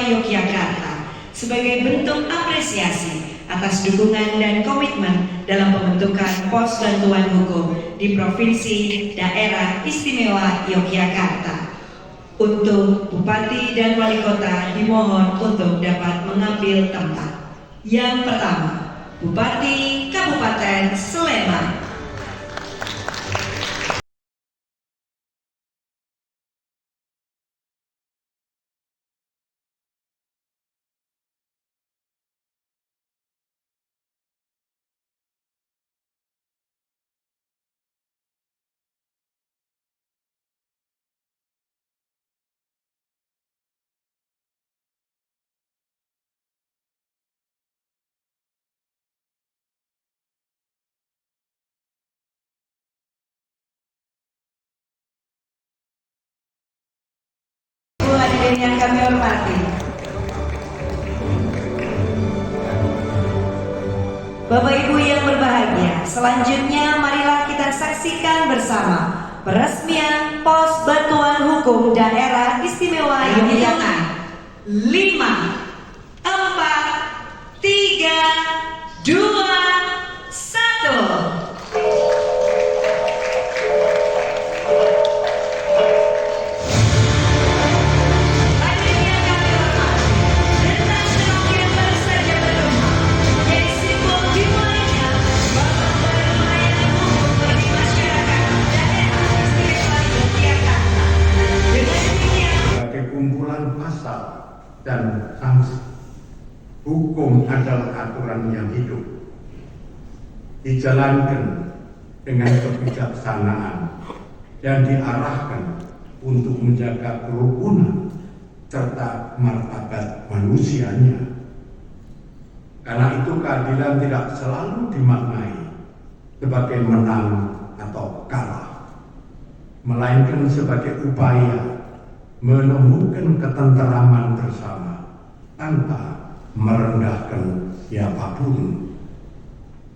Yogyakarta sebagai bentuk apresiasi atas dukungan dan komitmen dalam pembentukan pos bantuan hukum di Provinsi Daerah Istimewa Yogyakarta. Untuk Bupati dan Wali Kota dimohon untuk dapat mengambil tempat. Yang pertama, Bupati Kabupaten Sleman. Hadirin yang kami hormati, Bapak Ibu yang berbahagia, selanjutnya marilah kita saksikan bersama peresmian Pos Bantuan Hukum Daerah Istimewa Yogyakarta. 5, 4, 3, 2, 1. Dan sanksi. Hukum adalah aturan yang hidup, dijalankan dengan kebijaksanaan dan diarahkan untuk menjaga kerukunan serta martabat manusianya. Karena itu keadilan tidak selalu dimaknai sebagai menang atau kalah, melainkan sebagai upaya menemukan ketenteraman bersama tanpa merendahkan siapapun.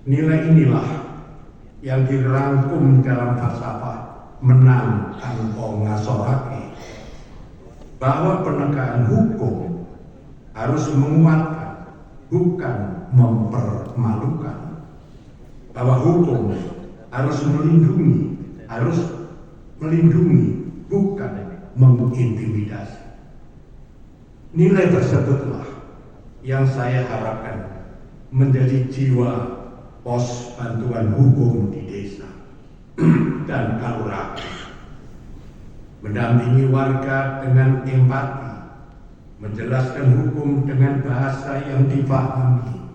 Nilai inilah yang dirangkum dalam falsafah menang tanpa ngasorake, bahwa penegakan hukum harus menguatkan, bukan mempermalukan, bahwa hukum harus melindungi, bukan mengintimidasi. Nilai tersebutlah yang saya harapkan menjadi jiwa pos bantuan hukum di desa dan kelurahan. Mendampingi warga dengan empati, menjelaskan hukum dengan bahasa yang dipahami,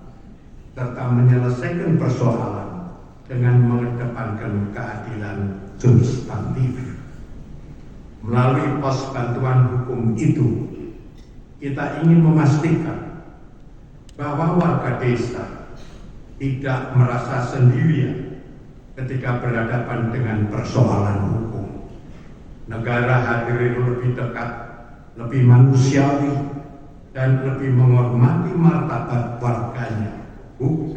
serta menyelesaikan persoalan dengan mengedepankan keadilan substantif. Melalui pos bantuan hukum itu, kita ingin memastikan bahwa warga desa tidak merasa sendirian ketika berhadapan dengan persoalan hukum. Negara hadir lebih dekat, lebih manusiawi, dan lebih menghormati martabat warganya,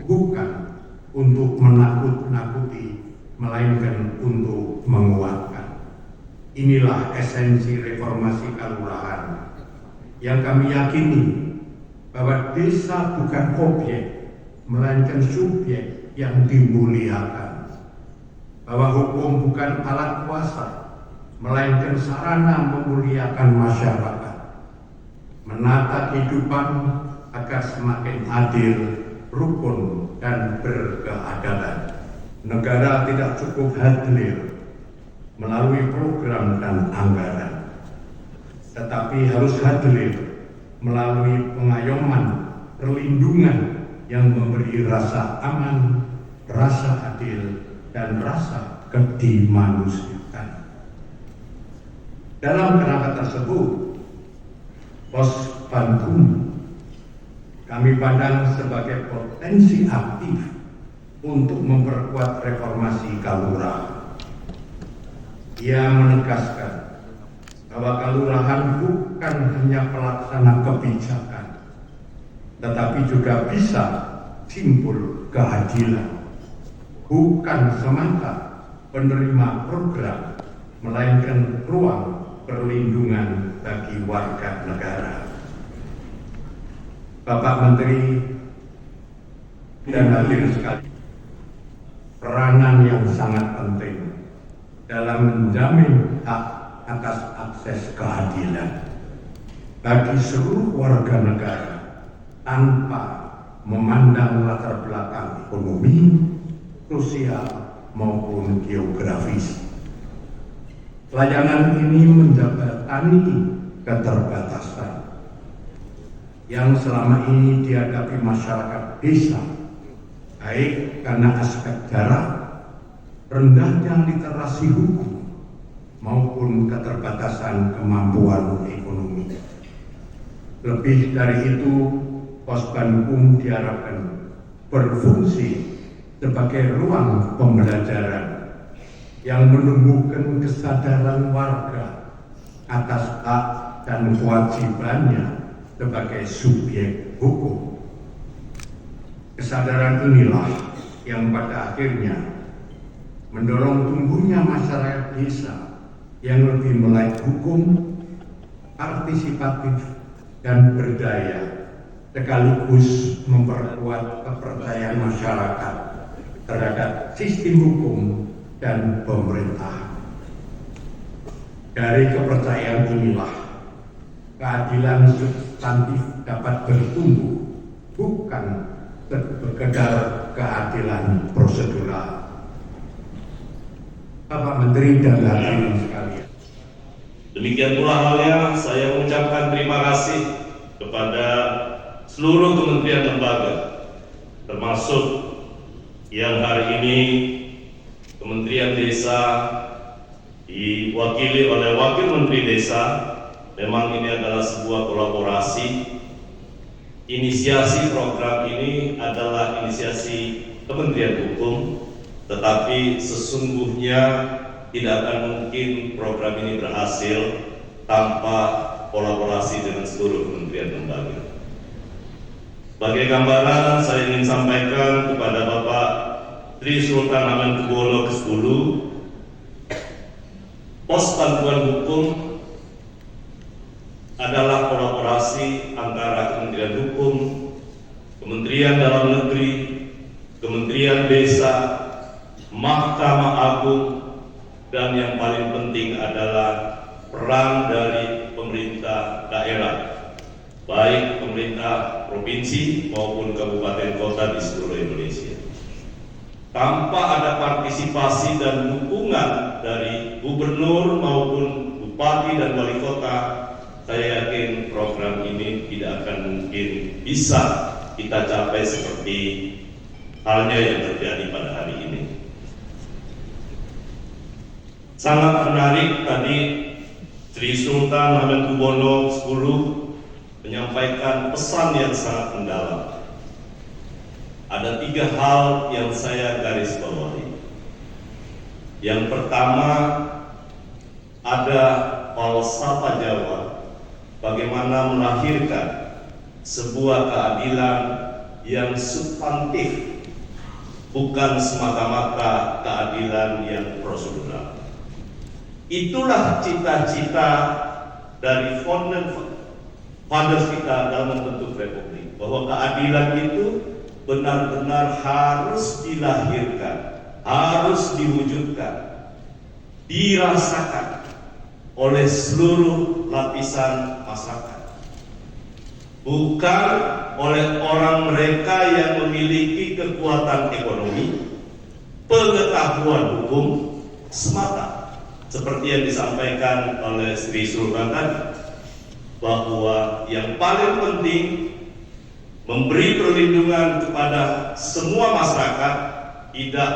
bukan untuk menakut-nakuti, melainkan untuk menguatkan. Inilah esensi reformasi kelurahan yang kami yakini, bahwa desa bukan objek, melainkan subjek yang dimuliakan, bahwa hukum bukan alat kuasa, melainkan sarana memuliakan masyarakat, menata kehidupan agar semakin adil, rukun, dan berkeadaban. Negara tidak cukup hadir melalui program dan anggaran, tetapi harus hadir melalui pengayoman, perlindungan yang memberi rasa aman, rasa adil, dan rasa kedimanusiaan. Dalam kerangka tersebut, pos bantuan kami pandang sebagai potensi aktif untuk memperkuat reformasi kelurahan. Ia menegaskan bahwa kelurahan bukan hanya pelaksana kebijakan, tetapi juga bisa simbol keadilan, bukan semata penerima program, melainkan ruang perlindungan bagi warga negara. Bapak Menteri dan hadirin sekalian, peranan yang sangat penting dalam menjamin hak atas akses keadilan bagi seluruh warga negara tanpa memandang latar belakang ekonomi, sosial, maupun geografis. Layanan ini menjembatani keterbatasan yang selama ini dihadapi masyarakat desa, baik karena aspek jarak, rendahnya literasi hukum, maupun keterbatasan kemampuan ekonomi. Lebih dari itu, Posbankum diharapkan berfungsi sebagai ruang pembelajaran yang menumbuhkan kesadaran warga atas hak dan kewajibannya sebagai subjek hukum. Kesadaran inilah yang pada akhirnya mendorong tumbuhnya masyarakat desa yang lebih melek hukum, partisipatif, dan berdaya, sekaligus memperkuat kepercayaan masyarakat terhadap sistem hukum dan pemerintah. Dari kepercayaan inilah keadilan substantif dapat bertumbuh, bukan sekedar keadilan prosedural. Bapak Menteri dan hadirin sekalian, demikian pula halnya saya mengucapkan terima kasih kepada seluruh kementerian lembaga, termasuk yang hari ini Kementerian Desa diwakili oleh Wakil Menteri Desa. Memang ini adalah sebuah kolaborasi. Inisiasi program ini adalah inisiasi Kementerian Hukum, tetapi sesungguhnya tidak akan mungkin program ini berhasil tanpa kolaborasi dengan seluruh kementerian lembaga. Sebagai gambaran, saya ingin sampaikan kepada Bapak Sri Sultan Hamengkubuwono ke-10, Pos Bantuan Hukum adalah kolaborasi antara Kementerian Hukum, Kementerian Dalam Negeri, Kementerian Desa, Mahkamah Agung, dan yang paling penting adalah peran dari pemerintah daerah, baik pemerintah provinsi maupun kabupaten kota di seluruh Indonesia. Tanpa ada partisipasi dan dukungan dari gubernur maupun bupati dan wali kota, saya yakin program ini tidak akan mungkin bisa kita capai seperti halnya yang terjadi pada hari ini. Sangat menarik tadi Sri Sultan Hamengkubuwono X menyampaikan pesan yang sangat mendalam. Ada 3 hal yang saya garis bawahi. Yang pertama, ada falsafah Jawa, bagaimana melahirkan sebuah keadilan yang substantif, bukan semata-mata keadilan yang prosedural. Itulah cita-cita dari founders kita dalam membentuk republik, bahwa keadilan itu benar-benar harus dilahirkan, harus diwujudkan, dirasakan oleh seluruh lapisan masyarakat, bukan oleh orang mereka yang memiliki kekuatan ekonomi, pengetahuan hukum semata, seperti yang disampaikan oleh Sri Sultan tadi, bahwa yang paling penting memberi perlindungan kepada semua masyarakat, tidak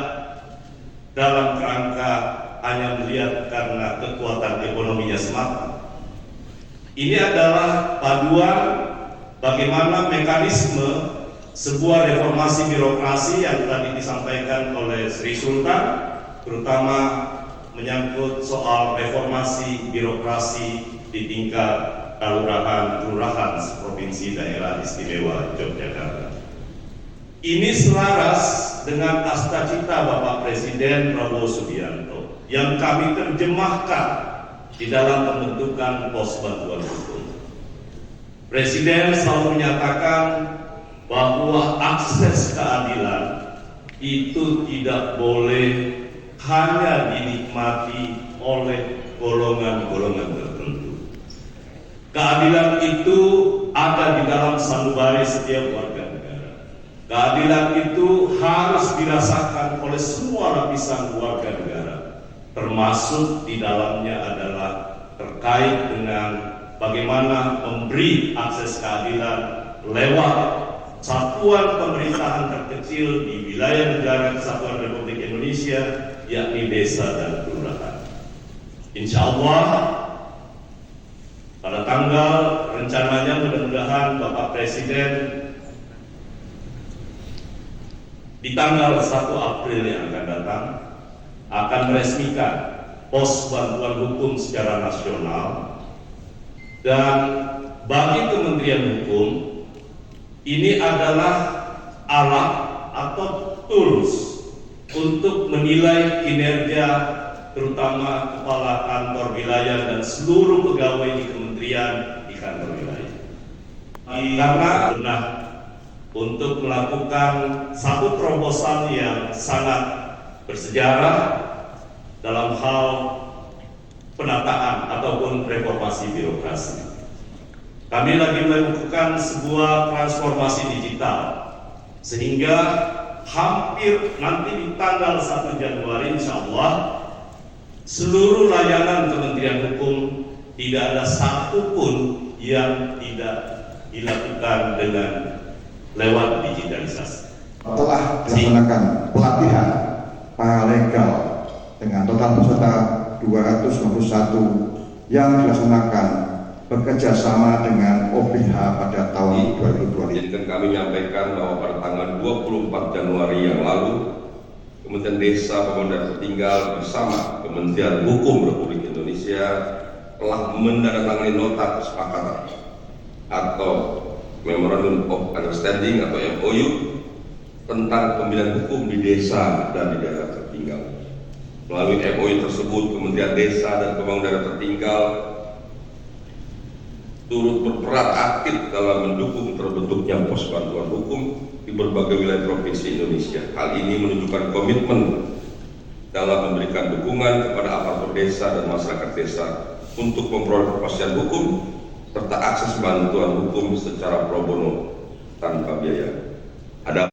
dalam kerangka hanya melihat karena kekuatan ekonominya semata. Ini adalah paduan bagaimana mekanisme sebuah reformasi birokrasi yang tadi disampaikan oleh Sri Sultan, terutama menyangkut soal reformasi birokrasi di tingkat kelurahan Provinsi Daerah Istimewa Yogyakarta. Ini selaras dengan cita-cita Bapak Presiden Prabowo Subianto yang kami terjemahkan di dalam pembentukan Pos Bantuan Hukum. Presiden selalu menyatakan bahwa akses keadilan itu tidak boleh hanya dinikmati oleh golongan-golongan tertentu. Keadilan itu ada di dalam sanubari setiap warga negara. Keadilan itu harus dirasakan oleh semua lapisan warga negara, termasuk di dalamnya adalah terkait dengan bagaimana memberi akses keadilan lewat satuan pemerintahan terkecil di wilayah negara Kesatuan Republik Indonesia, yakni desa dan kelurahan. Insya Allah pada tanggal rencananya mudah-mudahan Bapak Presiden di tanggal 1 April yang akan datang akan meresmikan pos bantuan hukum secara nasional, dan bagi Kementerian Hukum ini adalah alat atau tools untuk menilai kinerja terutama kepala kantor wilayah dan seluruh pegawai di kementerian di kantor wilayah. Karena benar untuk melakukan satu terobosan yang sangat bersejarah dalam hal penataan ataupun reformasi birokrasi. Kami lagi melakukan sebuah transformasi digital sehingga hampir nanti di tanggal 1 Januari insya Allah seluruh layanan Kementerian Hukum tidak ada satupun yang tidak dilakukan dengan lewat digitalisasi. Telah dilaksanakan pelatihan paralegal dengan total peserta 251 yang dilaksanakan bekerja sama dengan OPH pada tahun 2020. Jadi kami menyampaikan bahwa pada tanggal 24 Januari yang lalu Kementerian Desa Pembangunan Tertinggal bersama Kementerian Hukum Republik Indonesia telah menandatangani nota kesepakatan atau Memorandum of Understanding atau MOU tentang pembinaan hukum di desa dan di daerah tertinggal. Melalui MOU tersebut, Kementerian Desa dan Pembangunan Tertinggal turut berperan aktif dalam mendukung terbentuknya pos bantuan hukum di berbagai wilayah provinsi Indonesia. Hal ini menunjukkan komitmen dalam memberikan dukungan kepada aparatur desa dan masyarakat desa untuk memperoleh kepastian hukum serta akses bantuan hukum secara pro bono tanpa biaya.